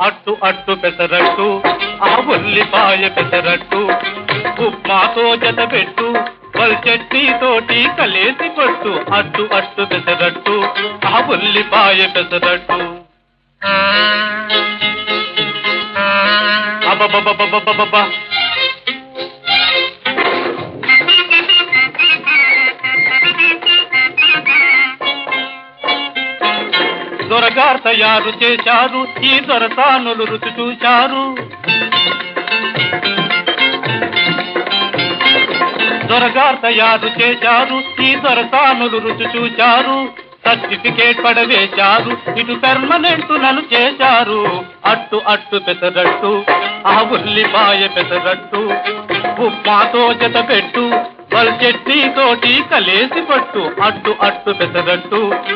అట్టు అట్టు పెసరట్టు ఆ ఉల్లిపాయ పెసరట్టు ఉప్మాతో జత పెట్టు వల్ చట్నీతోటి కలేసి కొట్టు అట్టు అట్టు పెసరట్టు ఆ ఉల్లిపాయ పెసరట్టు అబ్బబ్బబ్బబ్బబ్బబ్బా దొరగారు తయారు చేశారు ఈ దొరసానులు రుచి చూశారు దొరగారు తయారు చేశారు ఈ దొరసానులు రుచి చూశారు సర్టిఫికేట్ పడవేశారు ఇటు పెర్మనెంట్ నన్ను చేశారు అట్టు అట్టు పెసరట్టు ఆ ఉల్లిపాయ పెసరట్టు ఉప్మాతో జత పెట్టు వల్ చట్నీతోటి కలేసి పట్టు అట్టు అట్టు పెసరట్టు